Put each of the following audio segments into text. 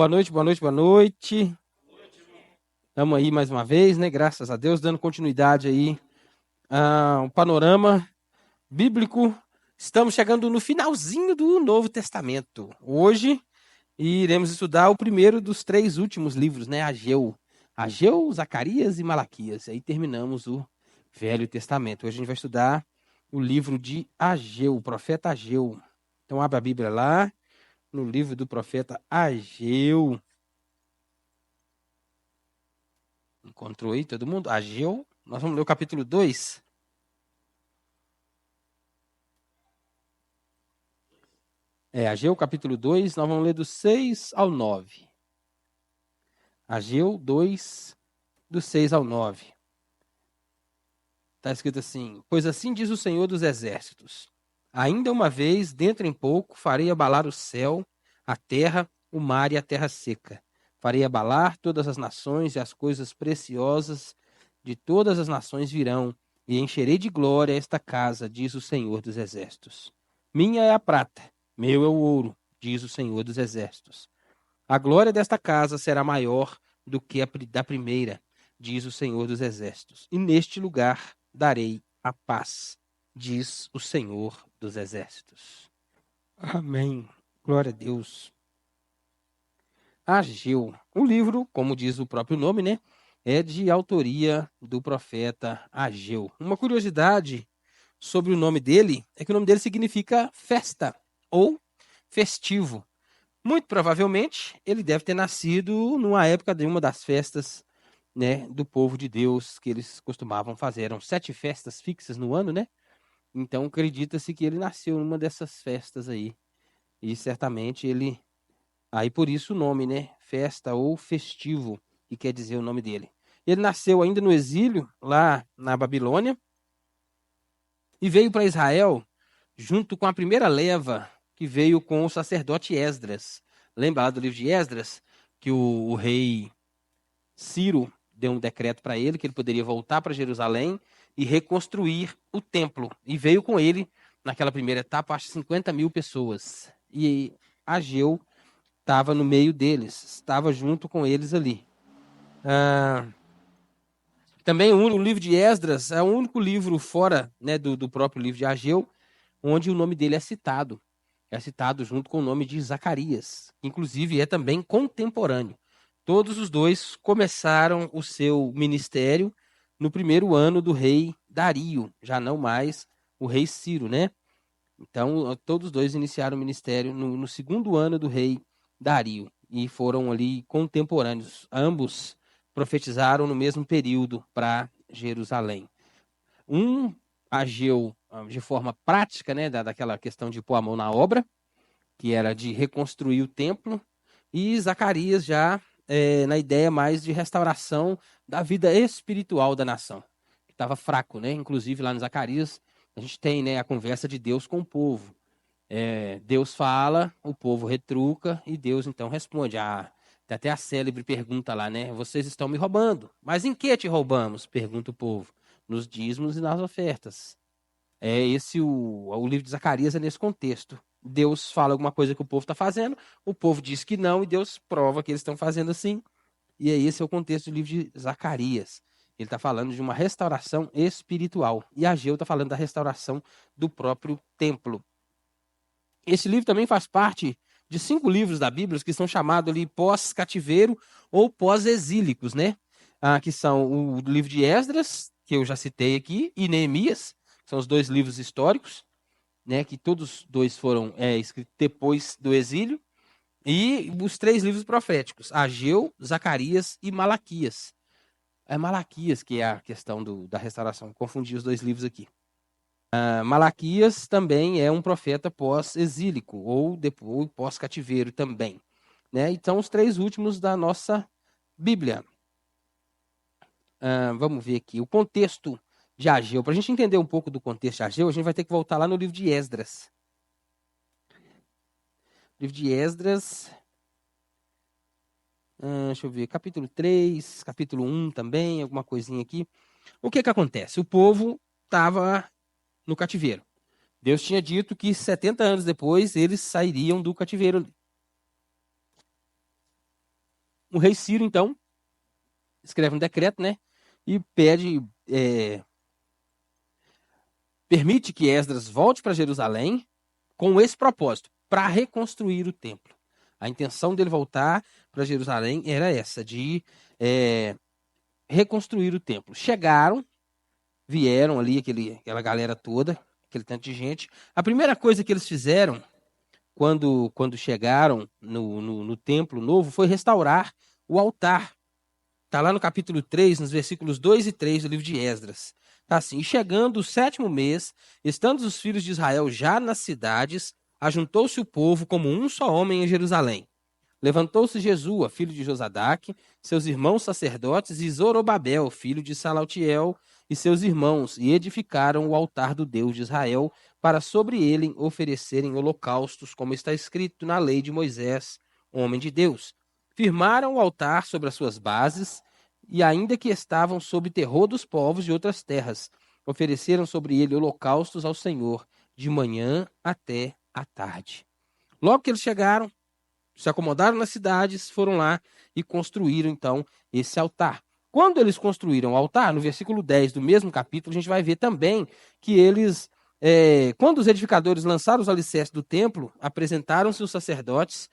Boa noite, boa noite, boa noite. Estamos aí mais uma vez, né? Graças a Deus, dando continuidade aí um panorama bíblico. Estamos chegando no finalzinho do Novo Testamento. Hoje iremos estudar o primeiro dos três últimos livros, né? Ageu. Ageu, Zacarias e Malaquias. Aí terminamos o Velho Testamento. Hoje a gente vai estudar o livro de Ageu, o profeta Ageu. Então abra a Bíblia lá no livro do profeta Ageu. Encontrou aí todo mundo? Ageu. Nós vamos ler o capítulo 2. Ageu, capítulo 2. Nós vamos ler do 6 ao 9. Ageu 2, do 6 ao 9. Está escrito assim: Pois assim diz o Senhor dos Exércitos: Ainda uma vez, dentro em pouco, farei abalar o céu, a terra, o mar e a terra seca. Farei abalar todas as nações e as coisas preciosas de todas as nações virão, e encherei de glória esta casa, diz o Senhor dos Exércitos. Minha é a prata, meu é o ouro, diz o Senhor dos Exércitos. A glória desta casa será maior do que a da primeira, diz o Senhor dos Exércitos. E neste lugar darei a paz, diz o Senhor dos Exércitos. Amém. Glória a Deus. Ageu. O livro, como diz o próprio nome, né, é de autoria do profeta Ageu. Uma curiosidade sobre o nome dele é que o nome dele significa festa ou festivo. Muito provavelmente, ele deve ter nascido numa época de uma das festas, né, do povo de Deus que eles costumavam fazer. Eram 7 festas fixas no ano, né? Então, acredita-se que ele nasceu numa dessas festas aí. E certamente ele... Aí por isso o nome, né? Festa ou festivo, que quer dizer o nome dele. Ele nasceu ainda no exílio, lá na Babilônia, e veio para Israel junto com a primeira leva que veio com o sacerdote Esdras. Lembra lá do livro de Esdras? Que o rei Ciro deu um decreto para ele que ele poderia voltar para Jerusalém e reconstruir o templo. E veio com ele, naquela primeira etapa, acho 50 mil pessoas. E Ageu estava no meio deles, estava junto com eles ali. Também o livro de Esdras é o único livro fora, né, do próprio livro de Ageu, onde o nome dele é citado. É citado junto com o nome de Zacarias, que inclusive é também contemporâneo. Todos os dois começaram o seu ministério no primeiro ano do rei Dario, já não mais o rei Ciro, né? Então, todos os dois iniciaram o ministério no segundo ano do rei Dario e foram ali contemporâneos. Ambos profetizaram no mesmo período para Jerusalém. Um agiu de forma prática, né, daquela questão de pôr a mão na obra, que era de reconstruir o templo, e Zacarias já na ideia mais de restauração da vida espiritual da nação, que estava fraco, né? Inclusive lá no Zacarias a gente tem, né, a conversa de Deus com o povo. Deus fala, o povo retruca e Deus então responde. Tem até a célebre pergunta lá, né? Vocês estão me roubando. Mas em que te roubamos? Pergunta o povo. Nos dízimos e nas ofertas. É esse o livro de Zacarias é nesse contexto. Deus fala alguma coisa que o povo está fazendo, o povo diz que não e Deus prova que eles estão fazendo assim. E aí esse é o contexto do livro de Zacarias. Ele está falando de uma restauração espiritual. E Ageu está falando da restauração do próprio templo. Esse livro também faz parte de 5 livros da Bíblia que são chamados ali pós-cativeiro ou pós-exílicos, né? Que são o livro de Esdras, que eu já citei aqui, e Neemias, que são os 2 livros históricos, né? Que todos dois foram escritos depois do exílio, e os 3 livros proféticos, Ageu, Zacarias e Malaquias. É Malaquias que é a questão da restauração, confundi os 2 livros aqui. Malaquias também é um profeta pós-exílico ou depois pós-cativeiro também, né? Então os 3 últimos da nossa Bíblia. Vamos ver aqui o contexto de Ageu. Para a gente entender um pouco do contexto de Ageu, a gente vai ter que voltar lá no livro de Esdras. Livro de Esdras, deixa eu ver, capítulo 3, capítulo 1 também, alguma coisinha aqui. O que acontece? O povo estava no cativeiro. Deus tinha dito que 70 anos depois eles sairiam do cativeiro. O rei Ciro, então, escreve um decreto, né? E pede, permite que Esdras volte para Jerusalém com esse propósito, para reconstruir o templo. A intenção dele voltar para Jerusalém era essa, de reconstruir o templo. Vieram ali aquela galera toda, aquele tanto de gente. A primeira coisa que eles fizeram quando chegaram no templo novo foi restaurar o altar. Está lá no capítulo 3, nos versículos 2 e 3 do livro de Esdras. Está assim: e chegando o 7º mês, estando os filhos de Israel já nas cidades, ajuntou-se o povo como um só homem em Jerusalém. Levantou-se Jesua, filho de Josadaque, seus irmãos sacerdotes, e Zorobabel, filho de Salatiel, e seus irmãos, e edificaram o altar do Deus de Israel, para sobre ele oferecerem holocaustos, como está escrito na lei de Moisés, homem de Deus. Firmaram o altar sobre as suas bases, e ainda que estavam sob terror dos povos de outras terras, ofereceram sobre ele holocaustos ao Senhor, de manhã até à tarde. Logo que eles chegaram, se acomodaram nas cidades, foram lá e construíram, então, esse altar. Quando eles construíram o altar, no versículo 10 do mesmo capítulo, a gente vai ver também que eles, quando os edificadores lançaram os alicerces do templo, apresentaram-se os sacerdotes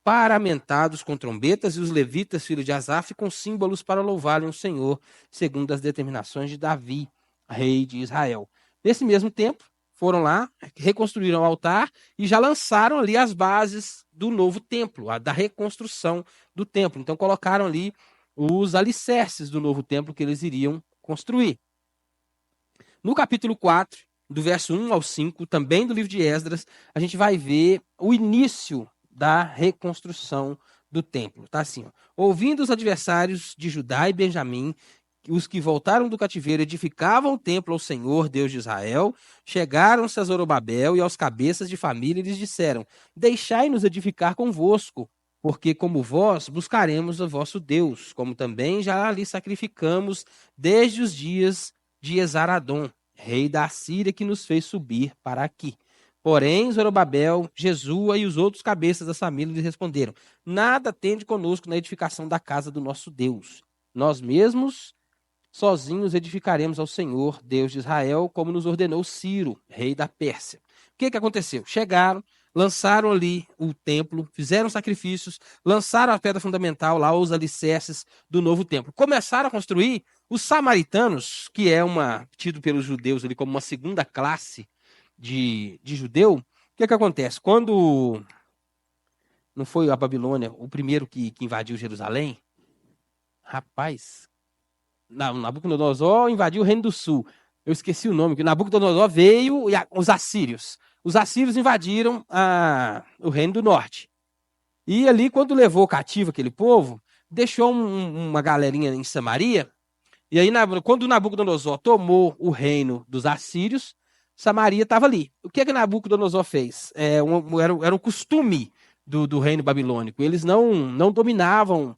paramentados com trombetas e os levitas, filhos de Asaf, com símbolos para louvarem o Senhor, segundo as determinações de Davi, rei de Israel. Nesse mesmo tempo, foram lá, reconstruíram o altar e já lançaram ali as bases do novo templo, da reconstrução do templo. Então colocaram ali os alicerces do novo templo que eles iriam construir. No capítulo 4, do verso 1 ao 5, também do livro de Esdras, a gente vai ver o início da reconstrução do templo. Tá assim, ó. Ouvindo os adversários de Judá e Benjamim, os que voltaram do cativeiro edificavam o templo ao Senhor, Deus de Israel, chegaram-se a Zorobabel e aos cabeças de família e lhes disseram: deixai-nos edificar convosco, porque como vós buscaremos o vosso Deus, como também já lhe sacrificamos desde os dias de Esaradom, rei da Assíria, que nos fez subir para aqui. Porém, Zorobabel, Jesua e os outros cabeças das famílias lhe responderam: nada tende conosco na edificação da casa do nosso Deus. Nós mesmos sozinhos edificaremos ao Senhor, Deus de Israel, como nos ordenou Ciro, rei da Pérsia. O que aconteceu? Chegaram, lançaram ali o templo, fizeram sacrifícios, lançaram a pedra fundamental lá, os alicerces do novo templo. Começaram a construir. Os samaritanos, que é tido pelos judeus ali como uma segunda classe de judeu, o que acontece? Quando não foi a Babilônia o primeiro que invadiu Jerusalém? Rapaz, Nabucodonosor invadiu o Reino do Sul. Eu esqueci o nome, que Nabucodonosor veio e os assírios. Os assírios invadiram o Reino do Norte. E ali, quando levou cativo aquele povo, deixou uma galerinha em Samaria. E aí, quando Nabucodonosor tomou o reino dos assírios, Samaria estava ali. O que Nabucodonosor fez? Era um costume do reino babilônico. Eles não dominavam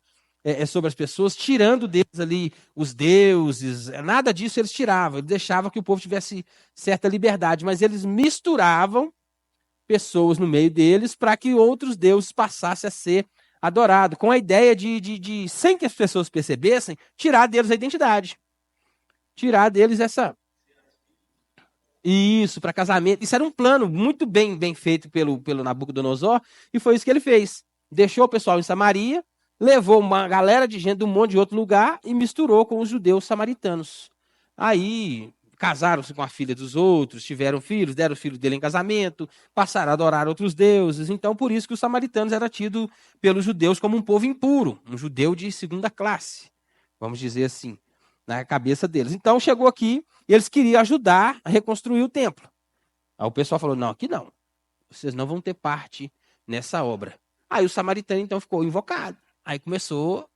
sobre as pessoas, tirando deles ali os deuses, nada disso eles tiravam, eles deixavam que o povo tivesse certa liberdade, mas eles misturavam pessoas no meio deles para que outros deuses passassem a ser adorados, com a ideia de, sem que as pessoas percebessem, tirar deles a identidade, tirar deles isso, para casamento. Isso era um plano muito bem feito pelo Nabucodonosor, e foi isso que ele fez. Deixou o pessoal em Samaria, levou uma galera de gente de um monte de outro lugar e misturou com os judeus samaritanos. Aí casaram-se com a filha dos outros, tiveram filhos, deram o filho dele em casamento, passaram a adorar outros deuses. Então, por isso que os samaritanos eram tidos pelos judeus como um povo impuro, um judeu de segunda classe, vamos dizer assim, na cabeça deles. Então, chegou aqui e eles queriam ajudar a reconstruir o templo. Aí o pessoal falou: não, aqui não, vocês não vão ter parte nessa obra. Aí o samaritano, então, ficou invocado. Aí começou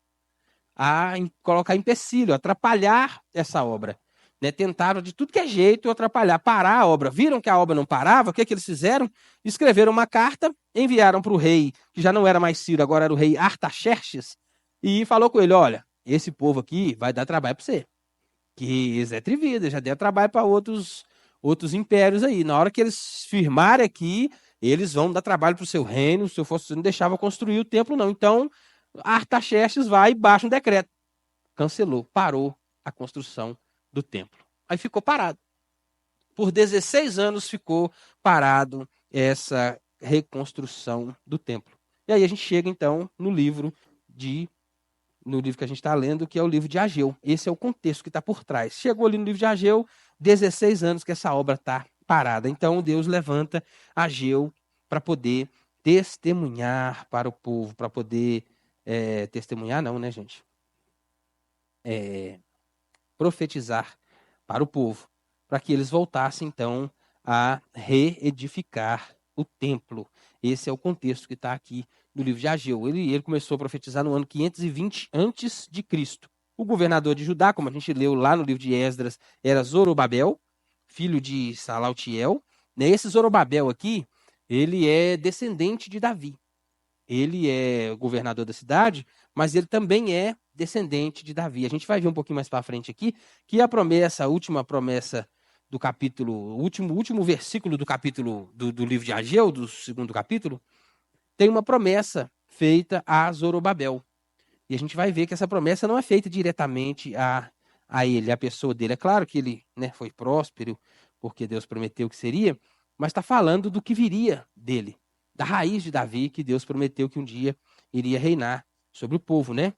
a colocar empecilho, atrapalhar essa obra. Né? Tentaram de tudo que é jeito atrapalhar, parar a obra. Viram que a obra não parava, o que eles fizeram? Escreveram uma carta, enviaram para o rei, que já não era mais Ciro, agora era o rei Artaxerxes, e falou com ele: olha, esse povo aqui vai dar trabalho para você. Que eles é trivida, já deu trabalho para outros impérios aí. Na hora que eles firmarem aqui, eles vão dar trabalho para o seu reino, se eu fosse, você não deixava construir o templo, não. Então, Artaxerxes vai e baixa um decreto. Cancelou, parou a construção do templo. Aí ficou parado. Por 16 anos ficou parado essa reconstrução do templo. E aí a gente chega, então, no livro que a gente está lendo, que é o livro de Ageu. Esse é o contexto que está por trás. Chegou ali no livro de Ageu, 16 anos que essa obra está parada. Então Deus levanta Ageu para poder testemunhar para o povo, para poder testemunhar não, né, gente? Profetizar para o povo, para que eles voltassem, então, a reedificar o templo. Esse é o contexto que está aqui no livro de Ageu. Ele começou a profetizar no ano 520 antes de Cristo. O governador de Judá, como a gente leu lá no livro de Esdras, era Zorobabel, filho de Salatiel. Esse Zorobabel aqui, ele é descendente de Davi. Ele é governador da cidade, mas ele também é descendente de Davi. A gente vai ver um pouquinho mais para frente aqui que a promessa, a última promessa do capítulo, o último versículo do capítulo do livro de Ageu, do segundo capítulo, tem uma promessa feita a Zorobabel. E a gente vai ver que essa promessa não é feita diretamente a ele, a pessoa dele. É claro que ele, né, foi próspero, porque Deus prometeu que seria, mas está falando do que viria dele, da raiz de Davi, que Deus prometeu que um dia iria reinar sobre o povo, né?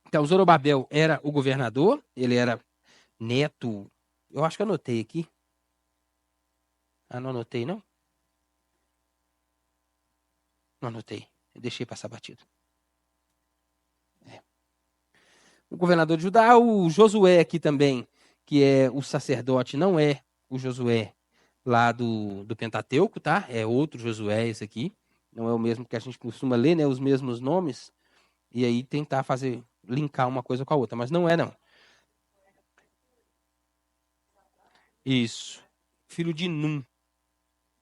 Então, Zorobabel era o governador, ele era neto. Eu acho que eu anotei aqui. Ah, não anotei, não? Não anotei. Eu deixei passar batido. O governador de Judá, o Josué aqui também, que é o sacerdote, não é o Josué lá do Pentateuco, tá? É outro Josué esse aqui. Não é o mesmo que a gente costuma ler, né? Os mesmos nomes. E aí tentar linkar uma coisa com a outra. Mas não é, não. Isso. Filho de Num.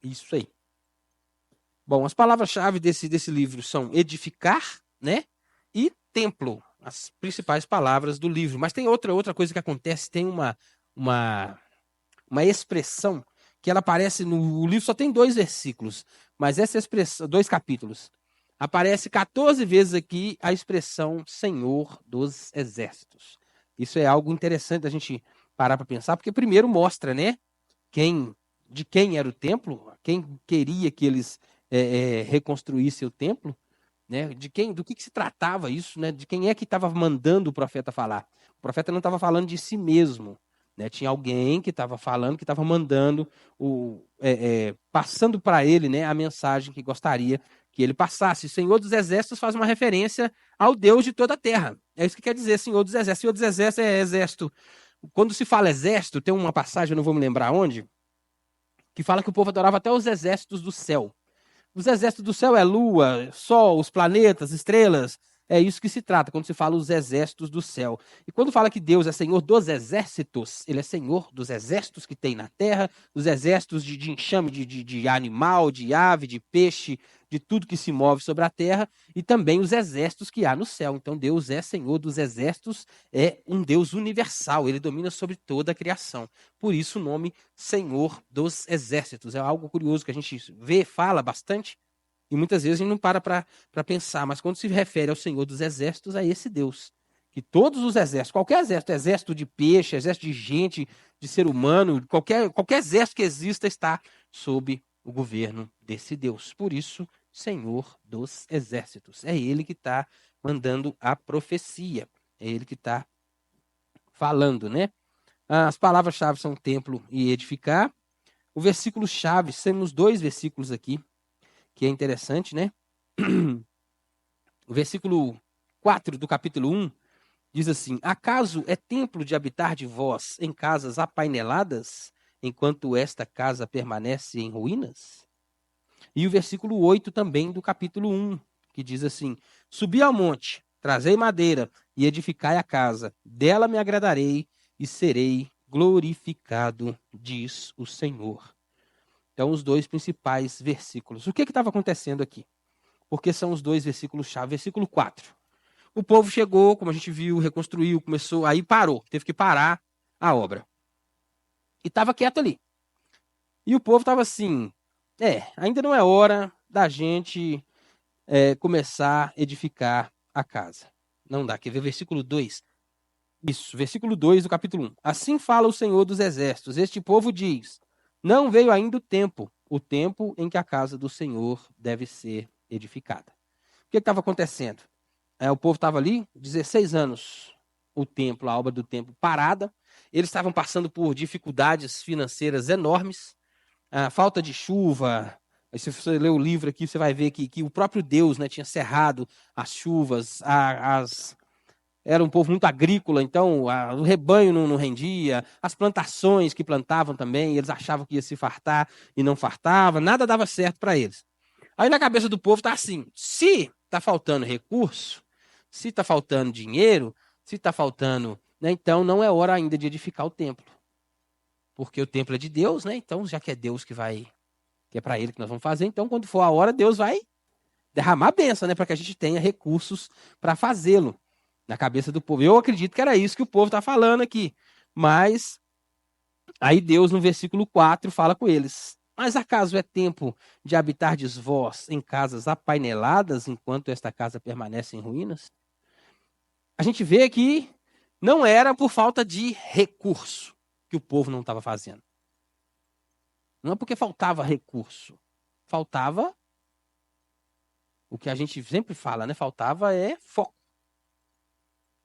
Isso aí. Bom, as palavras-chave desse livro são edificar, né? E templo. As principais palavras do livro. Mas tem outra coisa que acontece. Tem uma, uma expressão que ela aparece no livro, só tem 2 versículos. Mas essa expressão, 2 capítulos. Aparece 14 vezes aqui a expressão Senhor dos Exércitos. Isso é algo interessante a gente parar para pensar, porque primeiro mostra, né? De quem era o templo, quem queria que eles reconstruíssem o templo, né? Do que se tratava isso, né? De quem é que estava mandando o profeta falar. O profeta não estava falando de si mesmo, né? Tinha alguém que estava falando, que estava mandando, passando para ele, né, a mensagem que gostaria que ele passasse. Senhor dos Exércitos faz uma referência ao Deus de toda a terra. É isso que quer dizer Senhor dos Exércitos. Senhor dos Exércitos é exército. Quando se fala exército, tem uma passagem, eu não vou me lembrar onde, que fala que o povo adorava até os exércitos do céu. Os exércitos do céu é lua, sol, os planetas, estrelas. É isso que se trata quando se fala os exércitos do céu. E quando fala que Deus é Senhor dos exércitos, ele é Senhor dos exércitos que tem na terra, dos exércitos de enxame de animal, de ave, de peixe, de tudo que se move sobre a terra, e também os exércitos que há no céu. Então Deus é Senhor dos exércitos, é um Deus universal, ele domina sobre toda a criação. Por isso o nome Senhor dos exércitos. É algo curioso que a gente vê, fala bastante, e muitas vezes a gente não para pensar, mas quando se refere ao Senhor dos Exércitos, é esse Deus. Que todos os exércitos, qualquer exército, exército de peixe, exército de gente, de ser humano, qualquer exército que exista está sob o governo desse Deus. Por isso, Senhor dos Exércitos. É ele que está mandando a profecia. É ele que está falando, né? As palavras-chave são templo e edificar. O versículo-chave, temos 2 versículos aqui que é interessante, né? O versículo 4 do capítulo 1 diz assim: acaso é templo de habitar de vós em casas apaineladas, enquanto esta casa permanece em ruínas? E o versículo 8 também do capítulo 1, que diz assim: subi ao monte, trazei madeira e edificai a casa, dela me agradarei e serei glorificado, diz o Senhor. Então, os 2 principais versículos. O que estava acontecendo aqui? Porque são os 2 versículos-chave. Versículo 4. O povo chegou, como a gente viu, reconstruiu, começou, aí parou. Teve que parar a obra. E estava quieto ali. E o povo estava assim, ainda não é hora da gente começar a edificar a casa. Não dá. Quer ver versículo 2? Isso, versículo 2 do capítulo 1. Assim fala o Senhor dos Exércitos. Este povo diz, não veio ainda o tempo em que a casa do Senhor deve ser edificada. O que estava acontecendo? O povo estava ali, 16 anos, o templo, a obra do templo parada. Eles estavam passando por dificuldades financeiras enormes, a falta de chuva. Aí, se você ler o livro aqui, você vai ver que o próprio Deus, né, tinha cerrado as chuvas, era um povo muito agrícola, então o rebanho não rendia, as plantações que plantavam também, eles achavam que ia se fartar e não fartava, nada dava certo para eles. Aí na cabeça do povo está assim, se está faltando recurso, se está faltando dinheiro, se está faltando, né, então não é hora ainda de edificar o templo. Porque o templo é de Deus, né? Então, já que é Deus que é para ele que nós vamos fazer, então quando for a hora, Deus vai derramar a bênção, né, para que a gente tenha recursos para fazê-lo na cabeça do povo. Eu acredito que era isso que o povo está falando aqui. Mas aí Deus, no versículo 4, fala com eles. Mas acaso é tempo de habitardes vós em casas apaineladas, enquanto esta casa permanece em ruínas? A gente vê que não era por falta de recurso que o povo não estava fazendo. Não é porque faltava recurso. Faltava o que a gente sempre fala, né? Faltava foco.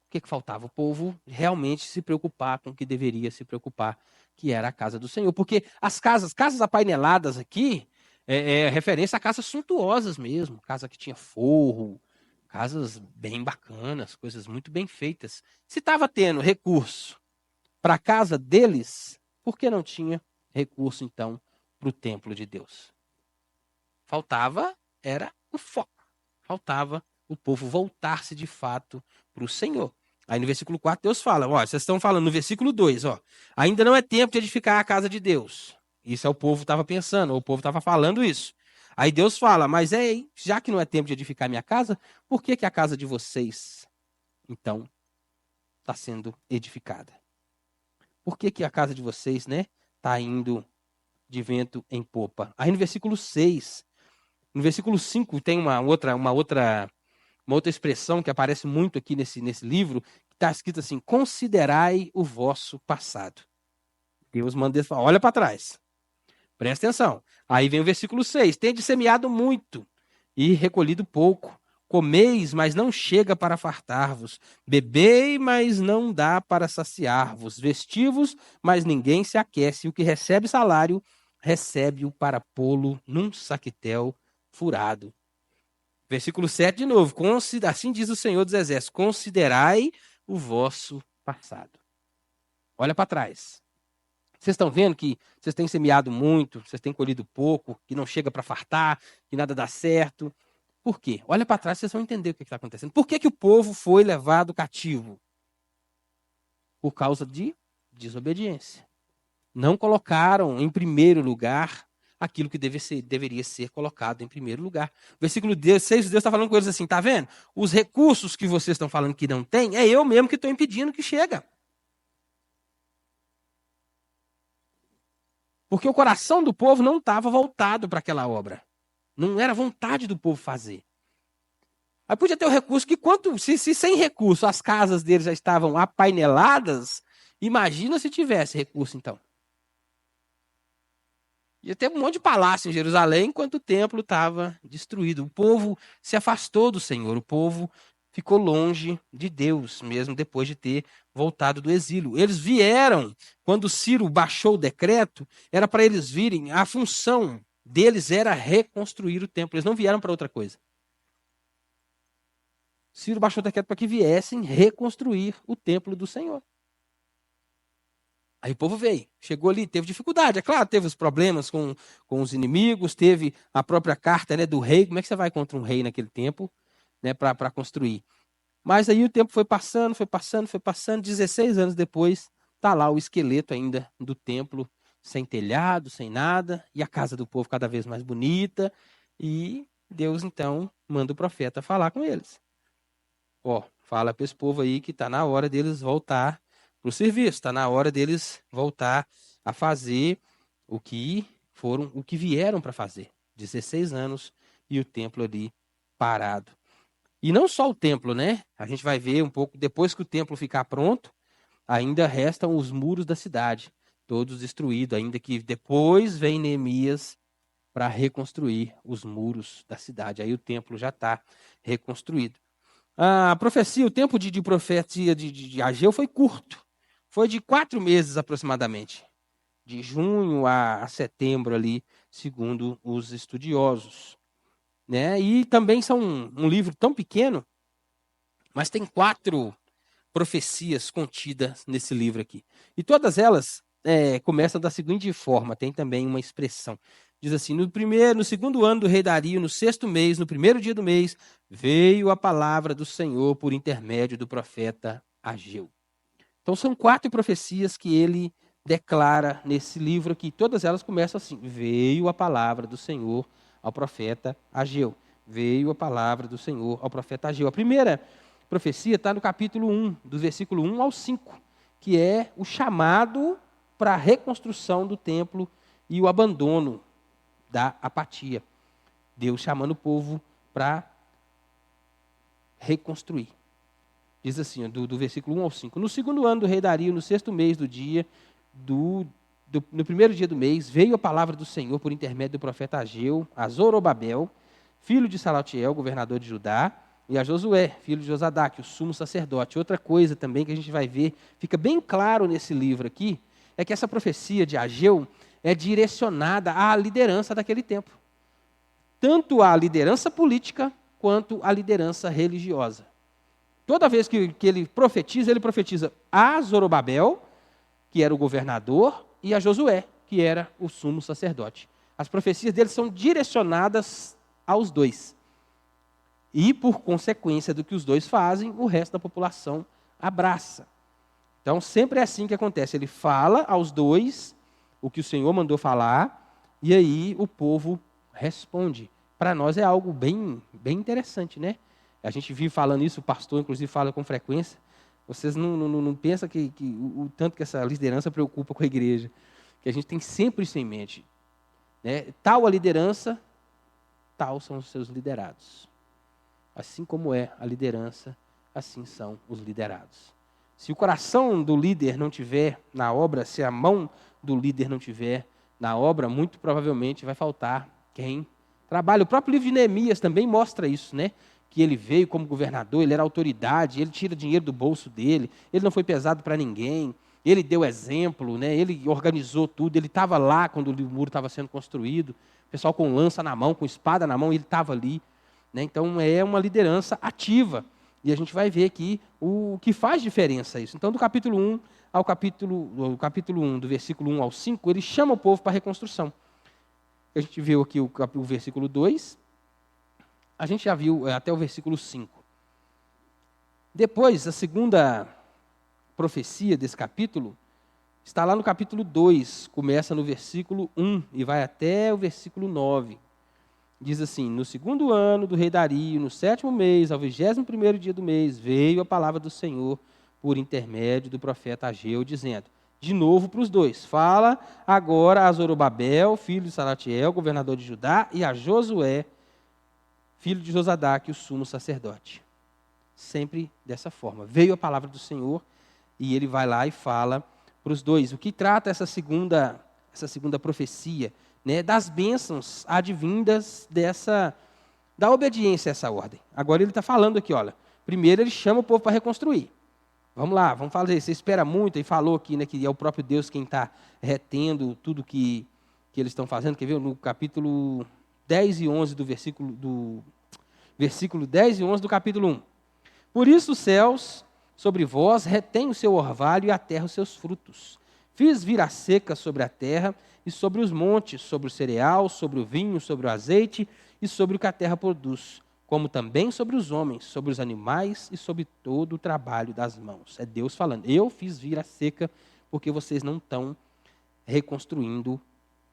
O que faltava? O povo realmente se preocupar com o que deveria se preocupar, que era a casa do Senhor. Porque as casas apaineladas aqui, é referência a casas suntuosas mesmo, casa que tinha forro, casas bem bacanas, coisas muito bem feitas. Se estava tendo recurso para a casa deles, por que não tinha recurso, então, para o templo de Deus? Faltava, era o foco. Faltava o povo voltar-se de fato para o Senhor. Aí no versículo 4 Deus fala, ó, vocês estão falando no versículo 2, ó, ainda não é tempo de edificar a casa de Deus. Isso é o povo estava pensando, o povo estava falando isso. Aí Deus fala, mas já que não é tempo de edificar minha casa, por que a casa de vocês, então, está sendo edificada? Por que a casa de vocês, né, está indo de vento em popa? Aí no versículo 6, no versículo 5 tem uma outra expressão que aparece muito aqui nesse livro, que está escrito assim, considerai o vosso passado. Deus manda eles falar, olha para trás, presta atenção. Aí vem o versículo 6, tende semeado muito e recolhido pouco, comeis, mas não chega para fartar-vos, bebei, mas não dá para saciar-vos, vestivos, mas ninguém se aquece, o que recebe salário, recebe-o para pô-lo num saquetel furado. Versículo 7 de novo. Assim diz o Senhor dos Exércitos: considerai o vosso passado. Olha para trás. Vocês estão vendo que vocês têm semeado muito, vocês têm colhido pouco, que não chega para fartar, que nada dá certo. Por quê? Olha para trás, vocês vão entender o que está acontecendo. Por que o povo foi levado cativo? Por causa de desobediência. Não colocaram em primeiro lugar aquilo que deveria ser colocado em primeiro lugar. Versículo 6, Deus está falando com eles assim, tá vendo? Os recursos que vocês estão falando que não tem, é eu mesmo que estou impedindo que chega. Porque o coração do povo não estava voltado para aquela obra. Não era vontade do povo fazer. Aí podia ter o recurso que se sem recurso as casas deles já estavam apaineladas, imagina se tivesse recurso então. Ia ter um monte de palácio em Jerusalém enquanto o templo estava destruído. O povo se afastou do Senhor, o povo ficou longe de Deus, mesmo depois de ter voltado do exílio. Eles vieram, quando Ciro baixou o decreto, era para eles virem, a função deles era reconstruir o templo, eles não vieram para outra coisa. Ciro baixou o decreto para que viessem reconstruir o templo do Senhor. Aí o povo veio, chegou ali, teve dificuldade, é claro, teve os problemas com os inimigos, teve a própria carta, né, do rei. Como é que você vai contra um rei naquele tempo, né, para construir? Mas aí o tempo foi passando, 16 anos depois, está lá o esqueleto ainda do templo, sem telhado, sem nada, e a casa do povo cada vez mais bonita, e Deus então manda o profeta falar com eles. Ó, fala para esse povo aí que está na hora deles voltar para o serviço, está na hora deles voltar a fazer o que vieram para fazer. 16 anos e o templo ali parado. E não só o templo, né? A gente vai ver um pouco, depois que o templo ficar pronto, ainda restam os muros da cidade, todos destruídos, ainda que depois vem Neemias para reconstruir os muros da cidade. Aí o templo já está reconstruído. A profecia, o tempo de profecia de Ageu foi curto. Foi de 4 meses aproximadamente. De junho a setembro ali, segundo os estudiosos. Né? E também são um livro tão pequeno, mas tem 4 profecias contidas nesse livro aqui. E todas elas começam da seguinte forma, tem também uma expressão. Diz assim, no segundo ano do rei Dario, no 6º mês, no 1º dia do mês, veio a palavra do Senhor por intermédio do profeta Ageu. Então são 4 profecias que ele declara nesse livro aqui. Todas elas começam assim, veio a palavra do Senhor ao profeta Ageu. Veio a palavra do Senhor ao profeta Ageu. A primeira profecia está no capítulo 1, do versículo 1 ao 5, que é o chamado para a reconstrução do templo e o abandono da apatia. Deus chamando o povo para reconstruir. Diz assim, do versículo 1 ao 5. No 2º ano do rei Dario, no 6º mês do dia, no 1º dia do mês, veio a palavra do Senhor por intermédio do profeta Ageu, a Zorobabel, filho de Salatiel, governador de Judá, e a Josué, filho de Josadaque, o sumo sacerdote. Outra coisa também que a gente vai ver, fica bem claro nesse livro aqui, é que essa profecia de Ageu é direcionada à liderança daquele tempo. Tanto à liderança política, quanto à liderança religiosa. Toda vez que ele profetiza a Zorobabel, que era o governador, e a Josué, que era o sumo sacerdote. As profecias dele são direcionadas aos dois. E, por consequência do que os dois fazem, o resto da população abraça. Então, sempre é assim que acontece. Ele fala aos dois o que o Senhor mandou falar, e aí o povo responde. Para nós é algo bem interessante, né? A gente vive falando isso, o pastor, inclusive, fala com frequência. Vocês não pensam que o tanto que essa liderança preocupa com a igreja. Que a gente tem sempre isso em mente. Né? Tal a liderança, tal são os seus liderados. Assim como é a liderança, assim são os liderados. Se o coração do líder não tiver na obra, se a mão do líder não tiver na obra, muito provavelmente vai faltar quem trabalha. O próprio livro de Neemias também mostra isso, né? Que ele veio como governador, ele era autoridade, ele tira dinheiro do bolso dele, ele não foi pesado para ninguém, ele deu exemplo, né? Ele organizou tudo, ele estava lá quando o muro estava sendo construído, o pessoal com lança na mão, com espada na mão, ele estava ali. Né? Então é uma liderança ativa, e a gente vai ver aqui o que faz diferença isso. Então do capítulo 1 ao capítulo 1, do versículo 1 ao 5, ele chama o povo para a reconstrução. A gente viu aqui o versículo 2, a gente já viu até o versículo 5. Depois, a segunda profecia desse capítulo está lá no capítulo 2, começa no versículo 1 e vai até o versículo 9. Diz assim, no 2º ano do rei Dario, no 7º mês, ao 21º dia do mês, veio a palavra do Senhor por intermédio do profeta Ageu, dizendo, de novo para os dois, fala agora a Zorobabel, filho de Salatiel, governador de Judá, e a Josué, filho de Josadaque, o sumo sacerdote. Sempre dessa forma. Veio a palavra do Senhor e ele vai lá e fala para os dois. O que trata essa segunda profecia? Né, das bênçãos advindas da obediência a essa ordem. Agora ele está falando aqui, olha, primeiro ele chama o povo para reconstruir. Vamos lá, vamos fazer, você espera muito, e falou aqui, né, que é o próprio Deus quem está retendo tudo que eles estão fazendo. Quer ver? No capítulo 10 e 11 do versículo 10 e 11 do capítulo 1. Por isso os céus sobre vós retêm o seu orvalho e a terra os seus frutos. Fiz vir a seca sobre a terra e sobre os montes, sobre o cereal, sobre o vinho, sobre o azeite e sobre o que a terra produz, como também sobre os homens, sobre os animais e sobre todo o trabalho das mãos. É Deus falando, eu fiz vir a seca porque vocês não estão reconstruindo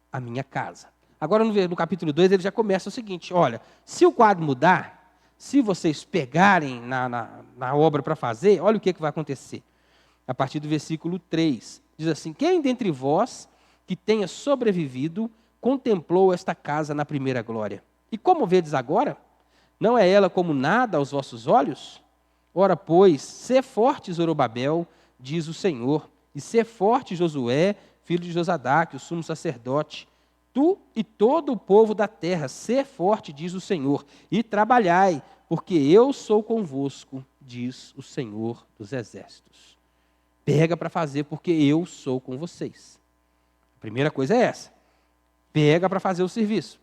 a minha casa. Agora no capítulo 2 ele já começa o seguinte, olha, se o quadro mudar, se vocês pegarem na obra para fazer, olha o que vai acontecer. A partir do versículo 3, diz assim, quem dentre vós que tenha sobrevivido, contemplou esta casa na primeira glória. E como vedes agora, Não é ela como nada aos vossos olhos? Ora, pois, sê forte, Zorobabel, diz o Senhor, e sê forte, Josué, filho de Josadaque, o sumo sacerdote, tu e todo o povo da terra, sê forte, diz o Senhor, e trabalhai, porque eu sou convosco, diz o Senhor dos exércitos. Pega para fazer, porque eu sou com vocês. A primeira coisa é essa. Pega para fazer o serviço.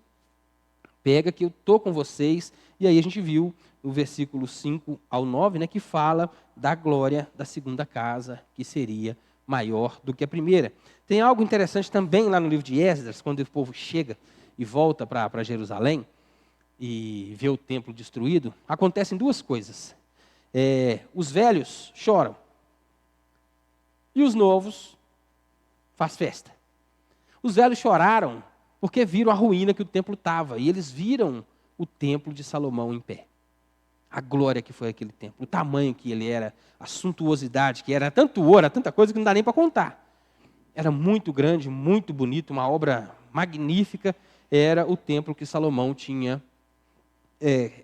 Pega que eu estou com vocês. E aí a gente viu no versículo 5 ao 9, né, que fala da glória da segunda casa, que seria maior do que a primeira. Tem algo interessante também lá no livro de Esdras, quando o povo chega e volta para Jerusalém e vê o templo destruído, acontecem duas coisas. Os velhos choram e os novos faz festa. Os velhos choraram porque viram a ruína que o templo estava, e eles viram o templo de Salomão em pé. A glória que foi aquele templo, o tamanho que ele era, a suntuosidade que era, tanto ouro, tanta coisa que não dá nem para contar. Era muito grande, muito bonito, uma obra magnífica, era o templo que Salomão tinha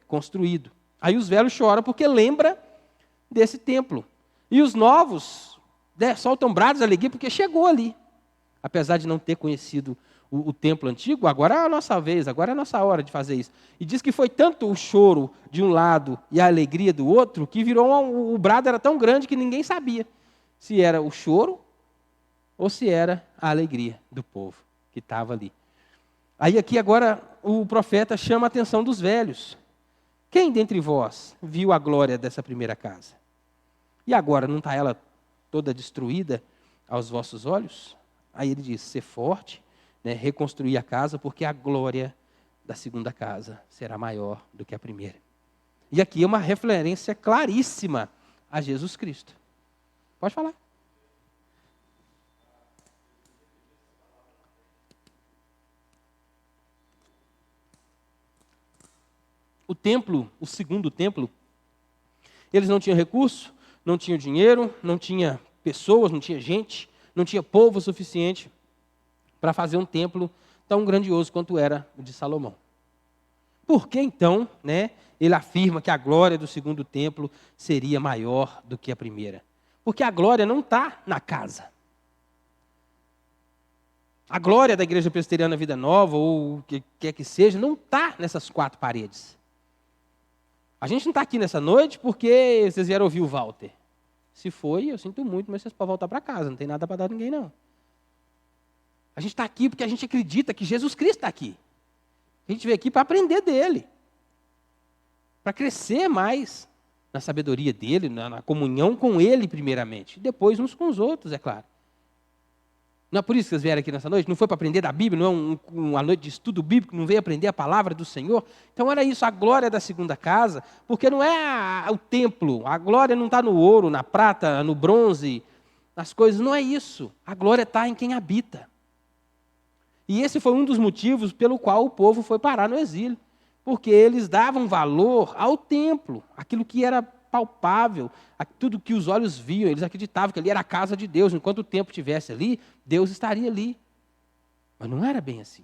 construído. Aí os velhos choram porque lembra desse templo. E os novos soltam brados de alegria porque chegou ali. Apesar de não ter conhecido o templo antigo, agora é a nossa vez, agora é a nossa hora de fazer isso. E diz que foi tanto o choro de um lado e a alegria do outro, que o brado era tão grande que ninguém sabia se era o choro ou se era a alegria do povo que estava ali. Aí aqui agora o profeta chama a atenção dos velhos. Quem dentre vós viu a glória dessa primeira casa? E agora, não está ela toda destruída aos vossos olhos? Aí ele diz, ser forte, né, reconstruir a casa, porque a glória da segunda casa será maior do que a primeira. E aqui é uma referência claríssima a Jesus Cristo. Pode falar. O templo, o segundo templo, eles não tinham recurso, não tinham dinheiro, não tinha pessoas, não tinha gente, não tinha povo suficiente para fazer um templo tão grandioso quanto era o de Salomão. Por que então, né, ele afirma que a glória do segundo templo seria maior do que a primeira? Porque a glória não está na casa. A glória da Igreja Presbiteriana Vida Nova, ou o que quer que seja, não está nessas quatro paredes. A gente não está aqui nessa noite porque vocês vieram ouvir o Walter. Se foi, eu sinto muito, mas vocês podem voltar para casa, não tem nada para dar a ninguém, não. A gente está aqui porque a gente acredita que Jesus Cristo está aqui. A gente veio aqui para aprender dele. Para crescer mais na sabedoria dele, na comunhão com ele primeiramente. E depois uns com os outros, é claro. Não é por isso que vocês vieram aqui nessa noite? Não foi para aprender da Bíblia, não é uma noite de estudo bíblico, não veio aprender a palavra do Senhor? Então era isso, a glória da segunda casa, porque não é o templo, a glória não está no ouro, na prata, no bronze, nas coisas, não é isso. A glória está em quem habita. E esse foi um dos motivos pelo qual o povo foi parar no exílio. Porque eles davam valor ao templo, aquilo que era palpável, tudo que os olhos viam, eles acreditavam que ali era a casa de Deus, enquanto o templo estivesse ali, Deus estaria ali. Mas não era bem assim.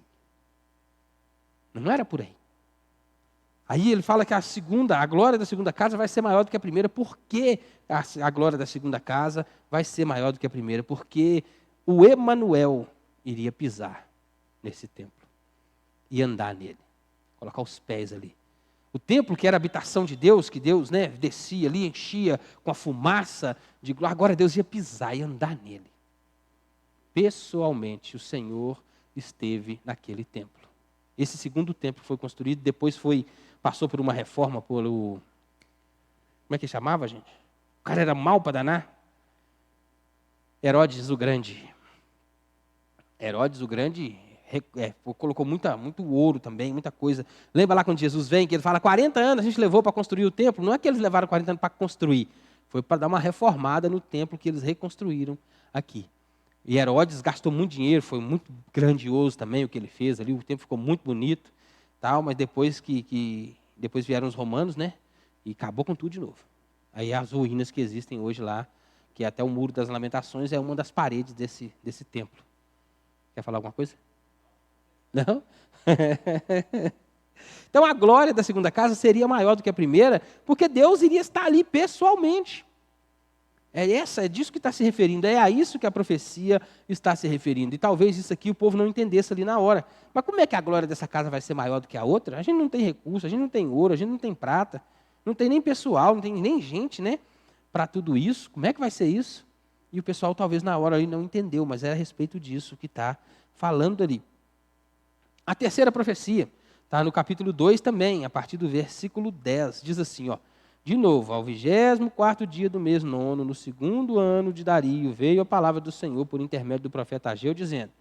Não era por aí. Aí ele fala que a glória da segunda casa vai ser maior do que a primeira. Por que a glória da segunda casa vai ser maior do que a primeira? Porque o Emanuel iria pisar nesse templo e andar nele, colocar os pés ali. O templo que era a habitação de Deus, que Deus, né, descia ali, enchia com a fumaça de glória, agora Deus ia pisar e andar nele. Pessoalmente, o Senhor esteve naquele templo. Esse segundo templo foi construído, depois passou por uma reforma como é que chamava, gente? O cara era mau para danar. Herodes o Grande. Herodes o Grande colocou muito ouro também, muita coisa. Lembra lá quando Jesus vem, que ele fala, 40 anos a gente levou para construir o templo? Não é que eles levaram 40 anos para construir, foi para dar uma reformada no templo que eles reconstruíram aqui. E Herodes gastou muito dinheiro, foi muito grandioso também o que ele fez ali, o templo ficou muito bonito, tal, mas depois depois vieram os romanos, né? E acabou com tudo de novo. Aí as ruínas que existem hoje lá, que até o Muro das Lamentações é uma das paredes desse templo. Quer falar alguma coisa? Não? Então a glória da segunda casa seria maior do que a primeira, porque Deus iria estar ali pessoalmente. É disso que está se referindo, é a isso que a profecia está se referindo. E talvez isso aqui o povo não entendesse ali na hora. Mas como é que a glória dessa casa vai ser maior do que a outra? A gente não tem recurso, a gente não tem ouro, a gente não tem prata, não tem nem pessoal, não tem nem gente, né? Para tudo isso, como é que vai ser isso? E o pessoal talvez na hora ali não entendeu, mas é a respeito disso que está falando ali. A terceira profecia está no capítulo 2 também, a partir do versículo 10. Diz assim, ó. De novo, ao 24º dia do mês nono, no segundo ano de Dario, veio a palavra do Senhor por intermédio do profeta Ageu, dizendo: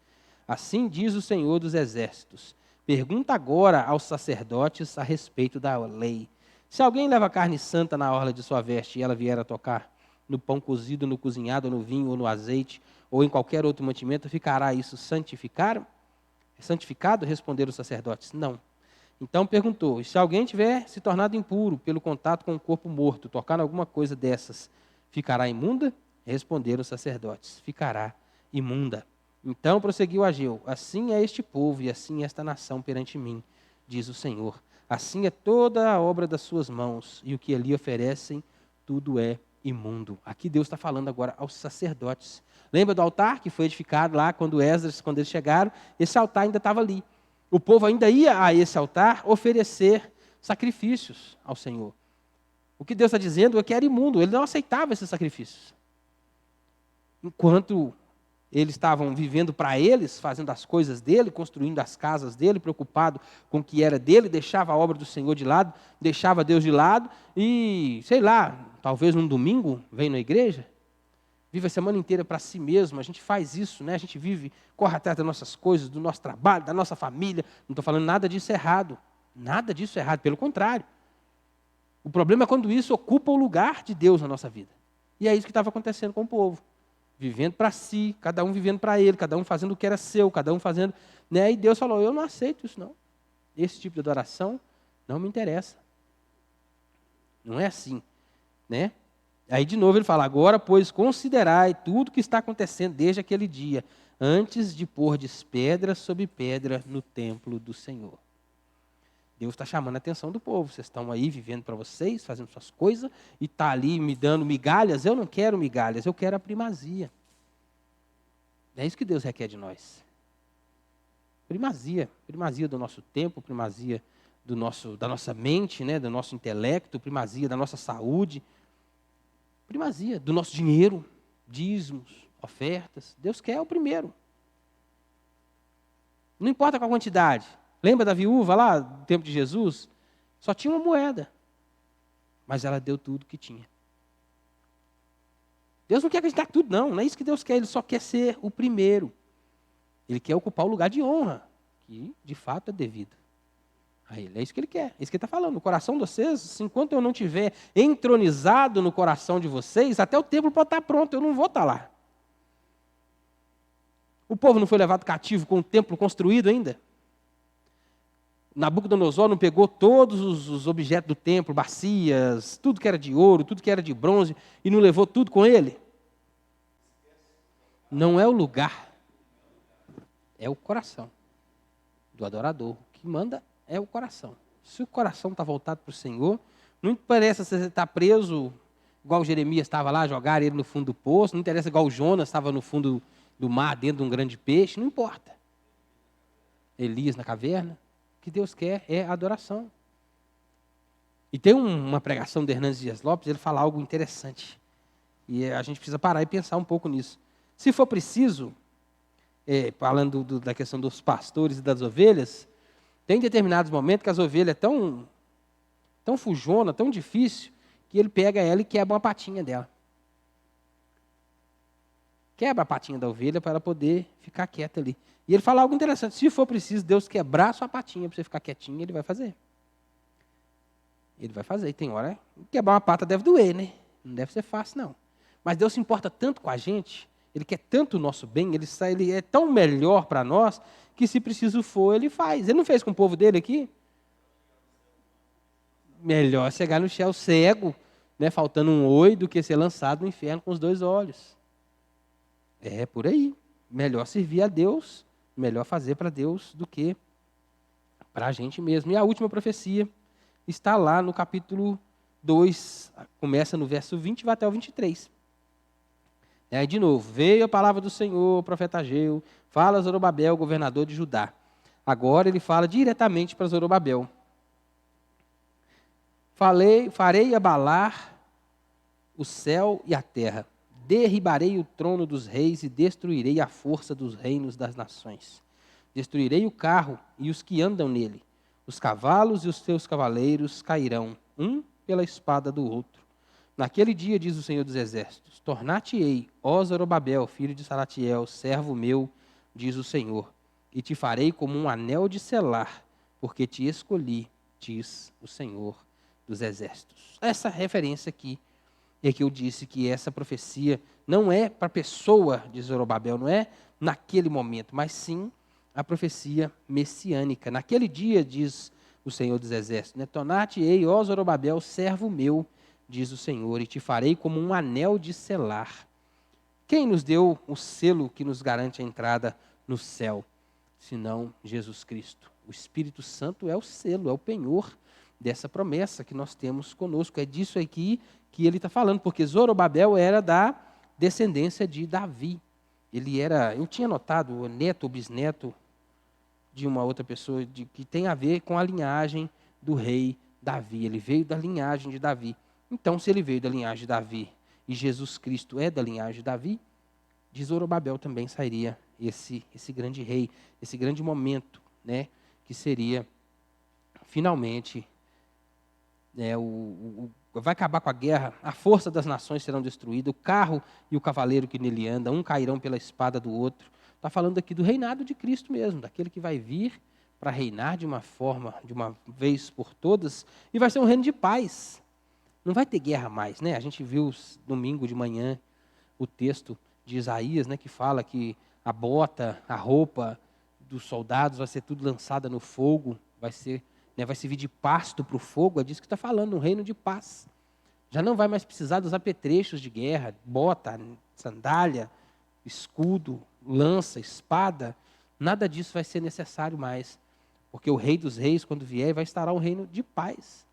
assim diz o Senhor dos exércitos, pergunta agora aos sacerdotes a respeito da lei. Se alguém leva carne santa na orla de sua veste e ela vier a tocar no pão cozido, no cozinhado, no vinho ou no azeite, ou em qualquer outro mantimento, ficará isso santificado? Responderam os sacerdotes, não. Então perguntou, e se alguém tiver se tornado impuro pelo contato com o corpo morto, tocar em alguma coisa dessas, ficará imunda? Responderam os sacerdotes, ficará imunda. Então prosseguiu Ageu, assim é este povo e assim é esta nação perante mim, diz o Senhor. Assim é toda a obra das suas mãos, e o que ali oferecem, tudo é imundo. Aqui Deus está falando agora aos sacerdotes. Lembra do altar que foi edificado lá quando eles chegaram? Esse altar ainda estava ali. O povo ainda ia a esse altar oferecer sacrifícios ao Senhor. O que Deus está dizendo é que era imundo, ele não aceitava esses sacrifícios. Enquanto eles estavam vivendo para eles, fazendo as coisas dele, construindo as casas dele, preocupado com o que era dele, deixava a obra do Senhor de lado, deixava Deus de lado e, sei lá, talvez num domingo vem na igreja, vive a semana inteira para si mesmo, a gente faz isso, né? A gente vive, corre atrás das nossas coisas, do nosso trabalho, da nossa família. Não estou falando nada disso errado. Nada disso errado, pelo contrário. O problema é quando isso ocupa o lugar de Deus na nossa vida. E é isso que estava acontecendo com o povo. Vivendo para si, cada um vivendo para ele, cada um fazendo o que era seu, cada um fazendo... Né? E Deus falou, eu não aceito isso não. Esse tipo de adoração não me interessa. Não é assim, né? Aí de novo ele fala, agora pois considerai tudo que está acontecendo desde aquele dia, antes de pordes pedra sobre pedra no templo do Senhor. Deus está chamando a atenção do povo, vocês estão aí vivendo para vocês, fazendo suas coisas, e está ali me dando migalhas, eu não quero migalhas, eu quero a primazia. É isso que Deus requer de nós. Primazia do nosso tempo, primazia da nossa mente, né, do nosso intelecto, primazia da nossa saúde, primazia do nosso dinheiro, dízimos, ofertas. Deus quer o primeiro. Não importa qual a quantidade. Lembra da viúva lá, no tempo de Jesus? Só tinha uma moeda. Mas ela deu tudo que tinha. Deus não quer que a gente dê tudo, não. Não é isso que Deus quer. Ele só quer ser o primeiro. Ele quer ocupar o lugar de honra, que de fato é devido a Ele. É isso que Ele quer. É isso que Ele está falando. No coração de vocês, enquanto eu não tiver entronizado no coração de vocês, até o templo pode estar pronto, eu não vou estar lá. O povo não foi levado cativo com o templo construído ainda? Nabucodonosor não pegou todos os objetos do templo, bacias, tudo que era de ouro, tudo que era de bronze, e não levou tudo com ele? Não é o lugar, é o coração do adorador. O que manda é o coração. Se o coração está voltado para o Senhor, não interessa se você está preso, igual Jeremias estava lá, jogaram ele no fundo do poço, não interessa igual Jonas estava no fundo do mar, dentro de um grande peixe, não importa. Elias na caverna. O que Deus quer é adoração. E tem uma pregação de Hernandes Dias Lopes, ele fala algo interessante. E a gente precisa parar e pensar um pouco nisso. Se for preciso, falando da questão dos pastores e das ovelhas, tem determinados momentos que as ovelhas é tão fujona, tão difícil, que ele pega ela e quebra uma patinha dela. Quebra a patinha da ovelha para ela poder ficar quieta ali. E ele fala algo interessante. Se for preciso Deus quebrar a sua patinha para você ficar quietinho, Ele vai fazer. Ele vai fazer. E tem hora, quebrar uma pata deve doer, né? Não deve ser fácil, não. Mas Deus se importa tanto com a gente, Ele quer tanto o nosso bem, Ele é tão melhor para nós, que se preciso for, Ele faz. Ele não fez com o povo dele aqui? Melhor chegar no céu cego, né, faltando um olho, do que ser lançado no inferno com os 2 olhos. É por aí. Melhor servir a Deus, melhor fazer para Deus do que para a gente mesmo. E a última profecia está lá no capítulo 2, começa no verso 20 e vai até o 23. Aí, de novo, veio a palavra do Senhor, o profeta Ageu, fala a Zorobabel, governador de Judá. Agora ele fala diretamente para Zorobabel. Farei abalar o céu e a terra, derribarei o trono dos reis e destruirei a força dos reinos das nações. Destruirei o carro e os que andam nele. Os cavalos e os seus cavaleiros cairão, um pela espada do outro. Naquele dia, diz o Senhor dos Exércitos, tornar-te-ei, ó Zorobabel, filho de Salatiel, servo meu, diz o Senhor, e te farei como um anel de selar, porque te escolhi, diz o Senhor dos Exércitos. Essa referência aqui é que eu disse que essa profecia não é para a pessoa de Zorobabel, não é naquele momento, mas sim a profecia messiânica. Naquele dia, diz o Senhor dos Exércitos, né? Tornar-te-ei, ó Zorobabel, servo meu, diz o Senhor, e te farei como um anel de selar. Quem nos deu o selo que nos garante a entrada no céu? Senão Jesus Cristo. O Espírito Santo é o selo, é o penhor dessa promessa que nós temos conosco. É disso aqui que ele está falando, porque Zorobabel era da descendência de Davi. Ele era, eu tinha notado, o neto ou bisneto de uma outra pessoa, que tem a ver com a linhagem do rei Davi. Ele veio da linhagem de Davi. Então, se ele veio da linhagem de Davi e Jesus Cristo é da linhagem de Davi, de Zorobabel também sairia esse grande rei, esse grande momento, né, que seria finalmente, né, vai acabar com a guerra, a força das nações serão destruídas, o carro e o cavaleiro que nele anda, um cairão pela espada do outro. Está falando aqui do reinado de Cristo mesmo, daquele que vai vir para reinar de uma forma, de uma vez por todas, e vai ser um reino de paz. Não vai ter guerra mais, né? A gente viu domingo de manhã o texto de Isaías, né, que fala que a bota, a roupa dos soldados vai ser tudo lançada no fogo, vai servir de pasto para o fogo. É disso que está falando, um reino de paz. Já não vai mais precisar dos apetrechos de guerra, bota, sandália, escudo, lança, espada. Nada disso vai ser necessário mais, porque o Rei dos Reis, quando vier, vai instaurar um reino de paz.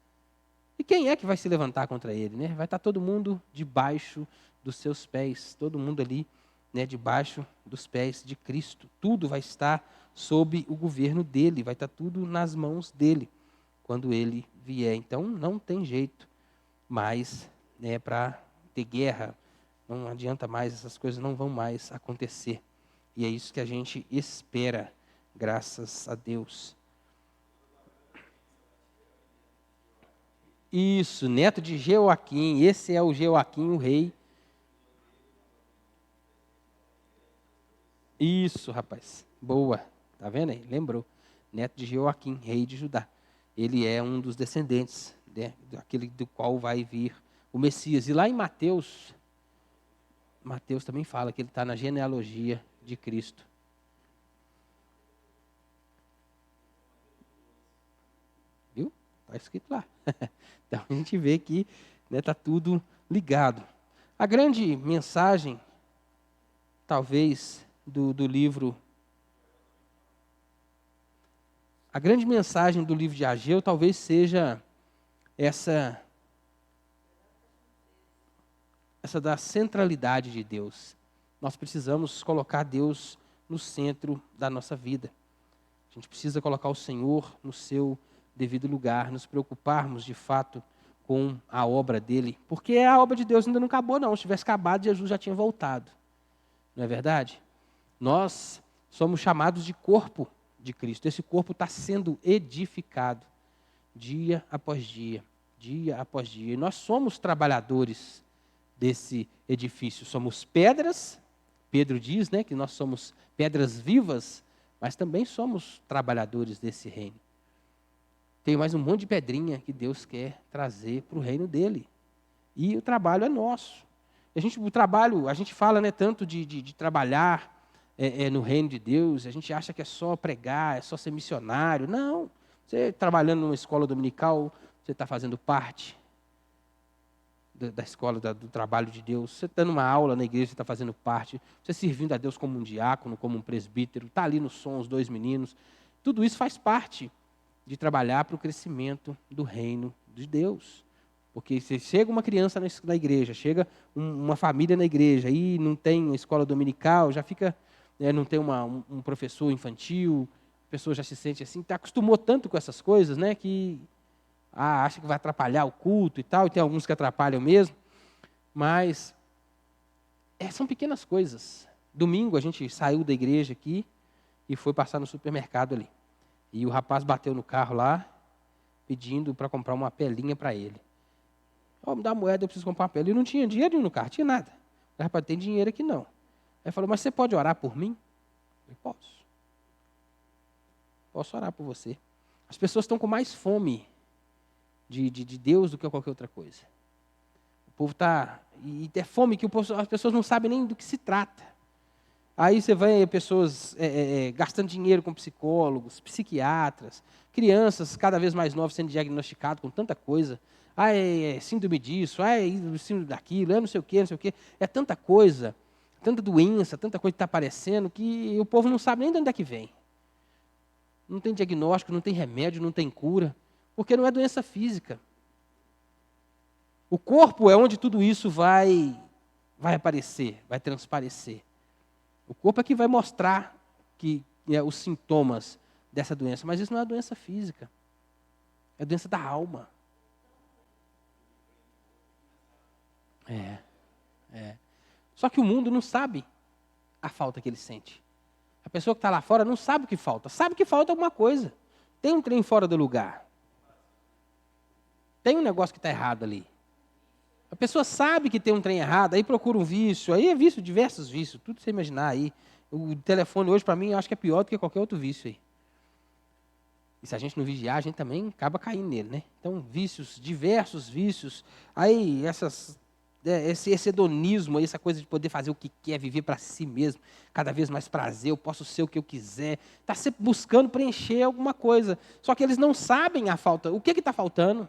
E quem é que vai se levantar contra ele, né? Vai estar todo mundo debaixo dos seus pés, todo mundo ali, né, debaixo dos pés de Cristo. Tudo vai estar sob o governo dele, vai estar tudo nas mãos dele quando ele vier. Então não tem jeito mais, né, para ter guerra. Não adianta mais, essas coisas não vão mais acontecer. E é isso que a gente espera, graças a Deus. Isso, neto de Jeoaquim, esse é o Jeoaquim, o rei. Isso, rapaz, boa, tá vendo aí? Lembrou, neto de Jeoaquim, rei de Judá. Ele é um dos descendentes, né, daquele do qual vai vir o Messias. E lá em Mateus também fala que ele está na genealogia de Cristo. Viu? Está escrito lá. Então a gente vê que está tudo ligado. A grande mensagem, talvez, do livro... A grande mensagem do livro de Ageu talvez seja essa da centralidade de Deus. Nós precisamos colocar Deus no centro da nossa vida. A gente precisa colocar o Senhor no seu devido lugar, nos preocuparmos de fato com a obra dele, porque a obra de Deus ainda não acabou não. Se tivesse acabado, Jesus já tinha voltado. Não é verdade? Nós somos chamados de corpo de Cristo. Esse corpo está sendo edificado dia após dia, dia após dia. E nós somos trabalhadores desse edifício. Somos pedras, Pedro diz, né, que nós somos pedras vivas, mas também somos trabalhadores desse reino. Tem mais um monte de pedrinha que Deus quer trazer para o reino dele. E o trabalho é nosso. O trabalho, a gente fala, né, tanto de trabalhar no reino de Deus, a gente acha que é só pregar, é só ser missionário. Não, você trabalhando numa escola dominical, você está fazendo parte da escola, do trabalho de Deus. Você está numa aula na igreja, você está fazendo parte. Você servindo a Deus como um diácono, como um presbítero, está ali no som, os dois meninos. Tudo isso faz parte de trabalhar para o crescimento do reino de Deus. Porque se chega uma criança na igreja, chega uma família na igreja e não tem escola dominical, já fica, não tem um professor infantil, a pessoa já se sente assim, acostumou tanto com essas coisas, né, que acha que vai atrapalhar o culto e tal, e tem alguns que atrapalham mesmo, mas são pequenas coisas. Domingo a gente saiu da igreja aqui e foi passar no supermercado ali. E o rapaz bateu no carro lá, pedindo para comprar uma pelinha para ele. Me dá uma moeda, eu preciso comprar uma pele. Ele não tinha dinheiro nenhum no carro, tinha nada. O rapaz, tem dinheiro aqui não. Aí falou, mas você pode orar por mim? Eu posso. Posso orar por você. As pessoas estão com mais fome de Deus do que qualquer outra coisa. O povo está... E é fome que as pessoas não sabem nem do que se trata. Aí você vê pessoas gastando dinheiro com psicólogos, psiquiatras, crianças cada vez mais novas sendo diagnosticadas com tanta coisa. Síndrome disso, síndrome daquilo, não sei o quê, não sei o quê. É tanta coisa, tanta doença, tanta coisa que está aparecendo, que o povo não sabe nem de onde é que vem. Não tem diagnóstico, não tem remédio, não tem cura, porque não é doença física. O corpo é onde tudo isso vai aparecer, vai transparecer. O corpo é que vai mostrar os sintomas dessa doença, mas isso não é doença física, é doença da alma. Só que o mundo não sabe a falta que ele sente. A pessoa que está lá fora não sabe o que falta. Sabe que falta alguma coisa. Tem um trem fora do lugar. Tem um negócio que está errado ali. A pessoa sabe que tem um trem errado, aí procura um vício. Aí é vício, diversos vícios. Tudo que você imaginar aí. O telefone hoje, para mim, eu acho que é pior do que qualquer outro vício aí. E se a gente não vigiar, a gente também acaba caindo nele, né? Então, vícios, diversos vícios. Aí, esse hedonismo, essa coisa de poder fazer o que quer, viver para si mesmo, cada vez mais prazer, eu posso ser o que eu quiser. Está sempre buscando preencher alguma coisa. Só que eles não sabem a falta. O que está faltando?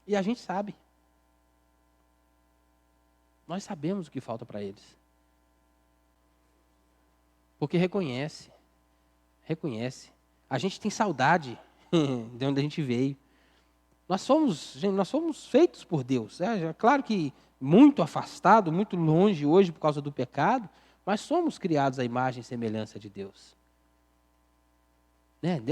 E a gente sabe. Nós sabemos o que falta para eles. Porque reconhece. A gente tem saudade de onde a gente veio. Nós somos feitos por Deus. É claro que muito afastado, muito longe hoje por causa do pecado, mas somos criados à imagem e semelhança de Deus.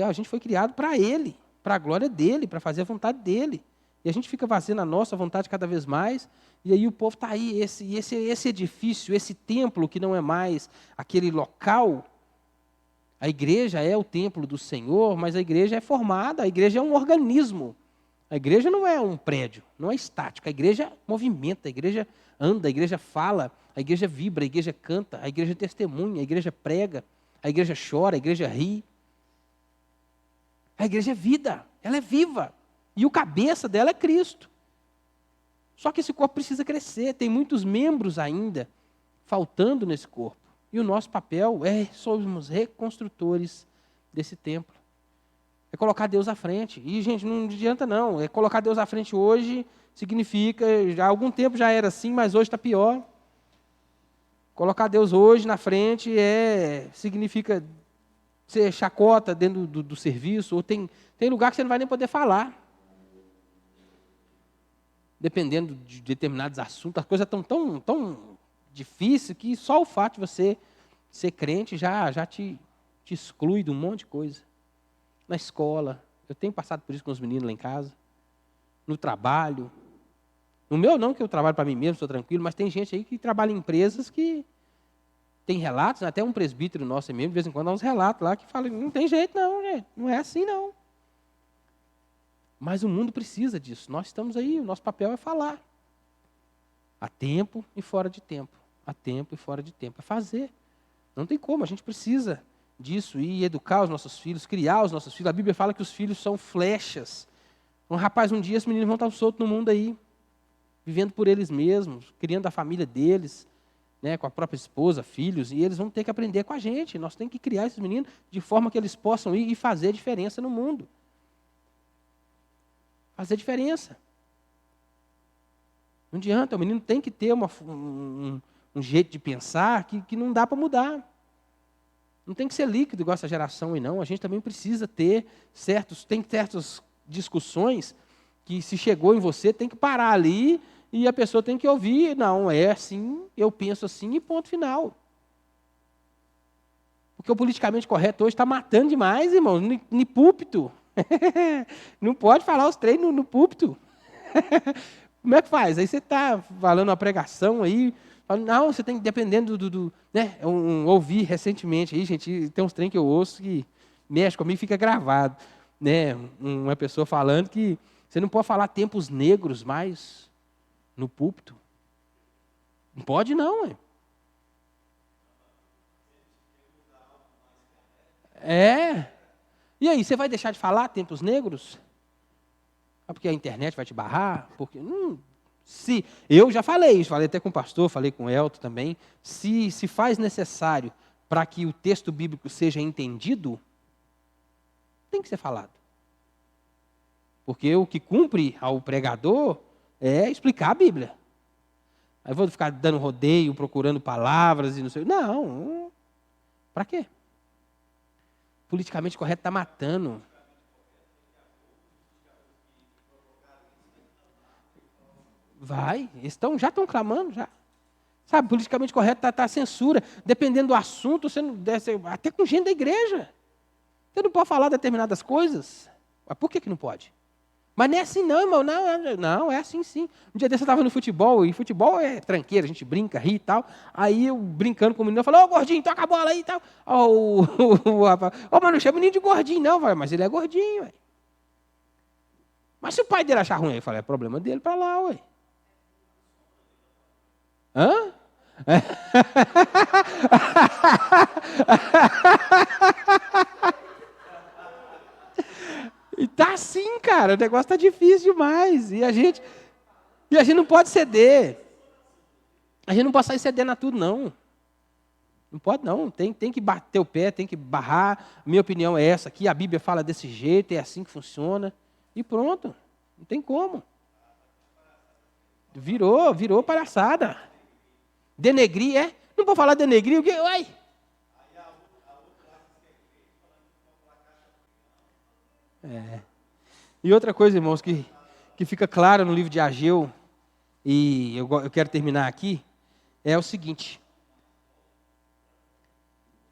A gente foi criado para Ele, para a glória dEle, para fazer a vontade dEle. E a gente fica fazendo a nossa vontade cada vez mais, e aí o povo está aí, esse edifício, esse templo que não é mais aquele local. A igreja é o templo do Senhor, mas a igreja é formada, a igreja é um organismo. A igreja não é um prédio, não é estática. A igreja movimenta, a igreja anda, a igreja fala, a igreja vibra, a igreja canta, a igreja testemunha, a igreja prega, a igreja chora, a igreja ri. A igreja é vida, ela é viva. E o cabeça dela é Cristo. Só que esse corpo precisa crescer, tem muitos membros ainda faltando nesse corpo. E o nosso papel somos reconstrutores desse templo. É colocar Deus à frente. E, gente, não adianta não. Colocar Deus à frente hoje significa, já há algum tempo já era assim, mas hoje está pior. Colocar Deus hoje na frente significa ser chacota dentro do serviço, ou tem lugar que você não vai nem poder falar. Dependendo de determinados assuntos, as coisas estão tão difíceis que só o fato de você ser crente já te exclui de um monte de coisa. Na escola, eu tenho passado por isso com os meninos lá em casa. No trabalho. No meu não, que eu trabalho para mim mesmo, estou tranquilo, mas tem gente aí que trabalha em empresas que tem relatos, até um presbítero nosso mesmo, de vez em quando dá uns relatos lá que fala, não tem jeito não, gente, não é assim não. Mas o mundo precisa disso. Nós estamos aí, o nosso papel é falar. Há tempo e fora de tempo. Há tempo e fora de tempo. É fazer. Não tem como, a gente precisa disso, e educar os nossos filhos, criar os nossos filhos. A Bíblia fala que os filhos são flechas. Um dia esses meninos vão estar soltos no mundo aí, vivendo por eles mesmos, criando a família deles, com a própria esposa, filhos, e eles vão ter que aprender com a gente. Nós temos que criar esses meninos de forma que eles possam ir e fazer diferença no mundo. Fazer diferença. Não adianta, o menino tem que ter um jeito de pensar que não dá para mudar. Não tem que ser líquido igual essa geração aí, não. A gente também precisa ter certas discussões que se chegou em você, tem que parar ali e a pessoa tem que ouvir. Não, é assim, eu penso assim e ponto final. Porque o politicamente correto hoje está matando demais, irmão, no púlpito. Não pode falar os três no púlpito. Como é que faz? Aí você está falando uma pregação aí, fala, não, você tem que, dependendo né? Ouvi recentemente aí, gente, tem uns trem que eu ouço que mexe comigo e fica gravado. Né? Uma pessoa falando que você não pode falar tempos negros mais no púlpito. Não pode não, ué. É. E aí, você vai deixar de falar tempos negros? Ah, porque a internet vai te barrar? Porque se eu já falei isso, falei até com o pastor, falei com o Elton também. Se faz necessário para que o texto bíblico seja entendido, tem que ser falado. Porque o que cumpre ao pregador é explicar a Bíblia. Aí eu vou ficar dando rodeio, procurando palavras e não sei. Não. Para quê? Politicamente correto está matando. Vai, já estão clamando, já. Sabe, politicamente correto está censura. Dependendo do assunto, você não deve, até com gente da igreja. Você não pode falar determinadas coisas. Mas por que não pode? Mas não é assim não, irmão. Não, é assim sim. Um dia desse eu estava no futebol, e futebol é tranqueira, a gente brinca, ri e tal. Aí eu brincando com o menino, eu falei, ô gordinho, toca a bola aí e tal. Mas não chama o menino de gordinho não, mas ele é gordinho, ué. Mas se o pai dele achar ruim, eu falei, é problema dele para lá, ué. Hã? E tá assim, cara, o negócio tá difícil demais. E a gente não pode ceder. A gente não pode sair cedendo a tudo, não. Não pode, não. Tem que bater o pé, tem que barrar. Minha opinião é essa aqui, a Bíblia fala desse jeito, é assim que funciona. E pronto. Não tem como. Virou palhaçada. Denegrir, é? Não vou falar denegrir, o quê? Uai. E outra coisa, irmãos, que fica claro no livro de Ageu, e eu quero terminar aqui, é o seguinte.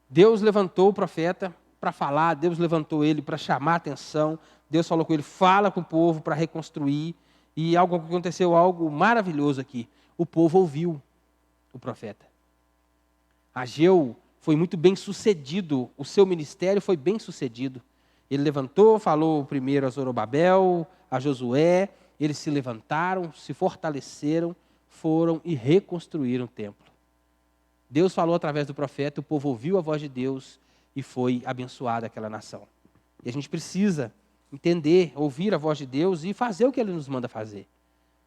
Deus levantou o profeta para falar, Deus levantou ele para chamar a atenção, Deus falou com ele, fala com o povo para reconstruir, e aconteceu algo maravilhoso aqui. O povo ouviu o profeta. Ageu foi muito bem sucedido, o seu ministério foi bem sucedido. Ele levantou, falou primeiro a Zorobabel, a Josué, eles se levantaram, se fortaleceram, foram e reconstruíram o templo. Deus falou através do profeta, o povo ouviu a voz de Deus e foi abençoada aquela nação. E a gente precisa entender, ouvir a voz de Deus e fazer o que Ele nos manda fazer.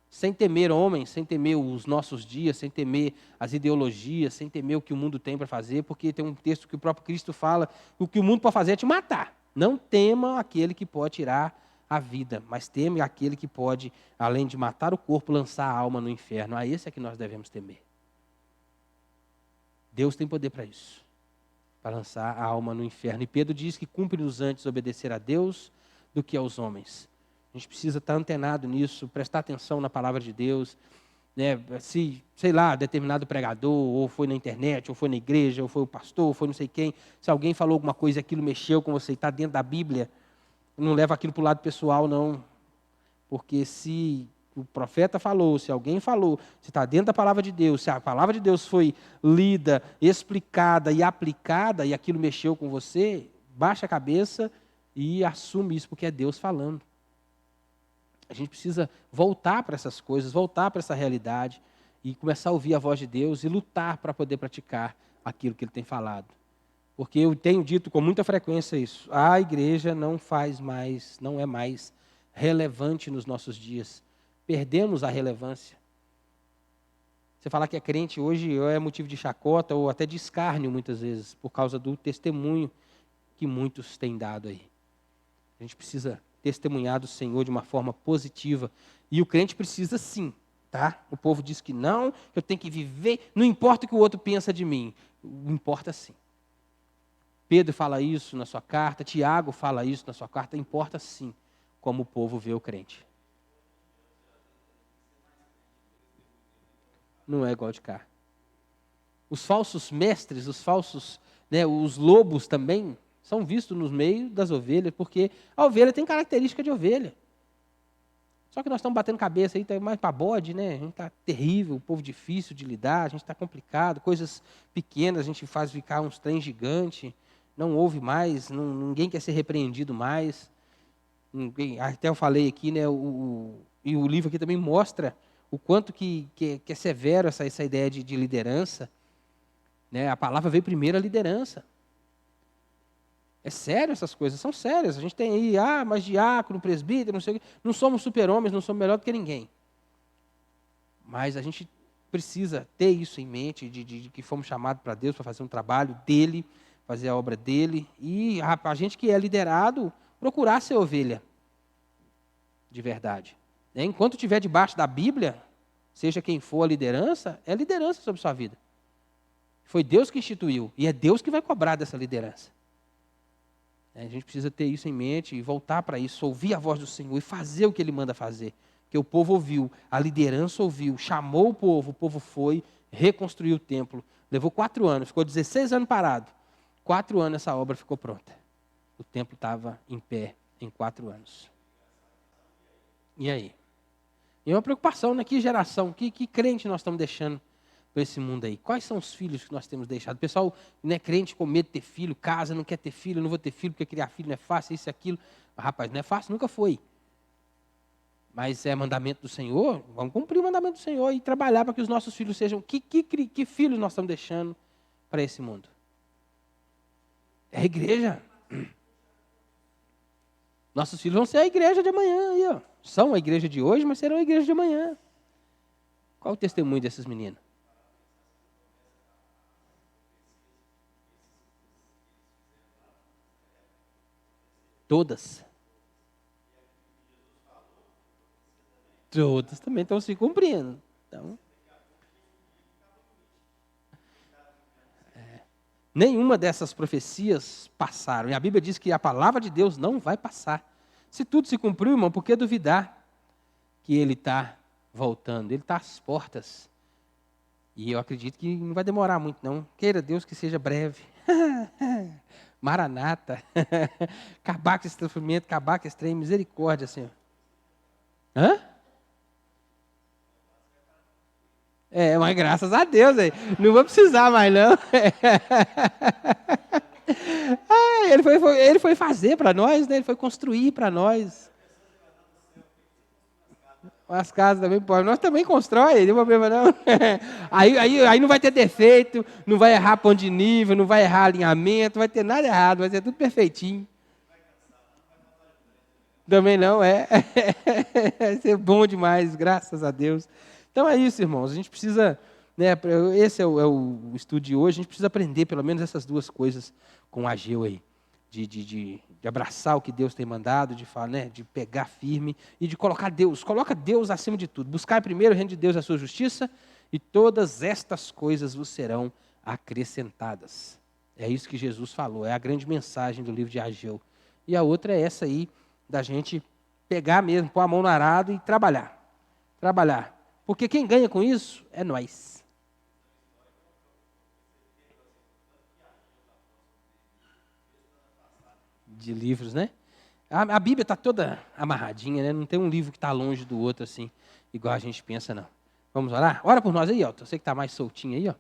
Sem temer homens, sem temer os nossos dias, sem temer as ideologias, sem temer o que o mundo tem para fazer, porque tem um texto que o próprio Cristo fala, o que o mundo pode fazer é te matar. Não tema aquele que pode tirar a vida, mas teme aquele que pode, além de matar o corpo, lançar a alma no inferno. A esse é que nós devemos temer. Deus tem poder para isso, para lançar a alma no inferno. E Pedro diz que cumpre-nos antes obedecer a Deus do que aos homens. A gente precisa estar antenado nisso, prestar atenção na palavra de Deus. Né? Se, sei lá, determinado pregador, ou foi na internet, ou foi na igreja, ou foi o pastor, ou foi não sei quem, se alguém falou alguma coisa e aquilo mexeu com você e está dentro da Bíblia, não leva aquilo para o lado pessoal, não. Porque se o profeta falou, se alguém falou, se está dentro da palavra de Deus, se a palavra de Deus foi lida, explicada e aplicada, e aquilo mexeu com você, baixa a cabeça e assume isso, porque é Deus falando. A gente precisa voltar para essas coisas, voltar para essa realidade e começar a ouvir a voz de Deus e lutar para poder praticar aquilo que Ele tem falado. Porque eu tenho dito com muita frequência isso. A igreja não é mais relevante nos nossos dias. Perdemos a relevância. Você falar que é crente hoje é motivo de chacota ou até de escárnio muitas vezes, por causa do testemunho que muitos têm dado aí. A gente precisa testemunhar do Senhor de uma forma positiva. E o crente precisa sim, tá? O povo diz que não, eu tenho que viver, não importa o que o outro pensa de mim. Importa sim. Pedro fala isso na sua carta, Tiago fala isso na sua carta. Importa sim como o povo vê o crente. Não é igual de cá. Os falsos mestres, os falsos, né, os lobos também são vistos nos meios das ovelhas, porque a ovelha tem característica de ovelha. Só que nós estamos batendo cabeça aí, tá mais para bode, né? A gente está terrível, o povo difícil de lidar, a gente está complicado, coisas pequenas a gente faz ficar uns trem gigante, não ouve mais, ninguém quer ser repreendido mais. Até eu falei aqui, né? E o livro aqui também mostra o quanto que é severo essa ideia de liderança. Né? A palavra veio primeiro a liderança. É sério essas coisas, são sérias. A gente tem aí, mas diácono, presbítero, não sei o quê. Não somos super-homens, não somos melhor do que ninguém. Mas a gente precisa ter isso em mente, de que fomos chamados para Deus, para fazer um trabalho dele, fazer a obra dele. E a gente que é liderado, procurar ser ovelha de verdade. Enquanto estiver debaixo da Bíblia, seja quem for a liderança, é liderança sobre sua vida. Foi Deus que instituiu, e é Deus que vai cobrar dessa liderança. A gente precisa ter isso em mente e voltar para isso, ouvir a voz do Senhor e fazer o que Ele manda fazer. Porque o povo ouviu, a liderança ouviu, chamou o povo foi, reconstruiu o templo. Levou 4 anos, ficou 16 anos parado. 4 anos essa obra ficou pronta. O templo estava em pé em 4 anos. E aí? E é uma preocupação, né? Que geração, que crente nós estamos deixando para esse mundo aí? Quais são os filhos que nós temos deixado? O pessoal, né, crente com medo de ter filho, casa, não quer ter filho, não vou ter filho porque criar filho não é fácil, isso e aquilo. Rapaz, não é fácil, nunca foi. Mas é mandamento do Senhor, vamos cumprir o mandamento do Senhor e trabalhar para que os nossos filhos sejam... Que filhos nós estamos deixando para esse mundo? É a igreja. Nossos filhos vão ser a igreja de amanhã. Aí, ó. São a igreja de hoje, mas serão a igreja de amanhã. Qual o testemunho desses meninos? Todas. Todas também estão se cumprindo. Então, nenhuma dessas profecias passaram. E a Bíblia diz que a palavra de Deus não vai passar. Se tudo se cumpriu, irmão, por que duvidar que Ele está voltando? Ele está às portas. E eu acredito que não vai demorar muito, não. Queira Deus que seja breve. Maranata. Acabar com esse sofrimento, acabar com esse trem, misericórdia, Senhor. Hã? Mas graças a Deus, aí. Não vou precisar mais, não. Ele foi fazer para nós, né? Ele foi construir para nós. As casas também podem. Nós também constrói, não tem problema não. Aí não vai ter defeito, não vai errar ponto de nível, não vai errar alinhamento, não vai ter nada errado, vai ser tudo perfeitinho. Também não, vai ser bom demais, graças a Deus. Então é isso, irmãos, a gente precisa, né, esse é o estudo de hoje, a gente precisa aprender pelo menos essas duas coisas com Ageu aí, de abraçar o que Deus tem mandado, de falar, né, de pegar firme e de coloca Deus acima de tudo, buscar primeiro o reino de Deus e a sua justiça e todas estas coisas vos serão acrescentadas. É isso que Jesus falou, é a grande mensagem do livro de Ageu. E a outra é essa aí, da gente pegar mesmo, pôr a mão no arado e trabalhar. Trabalhar. Porque quem ganha com isso é nós. De livros, né? A Bíblia está toda amarradinha, né? Não tem um livro que está longe do outro, assim, igual a gente pensa, não. Vamos orar? Ora por nós aí, ó. Eu sei que está mais soltinho aí, ó.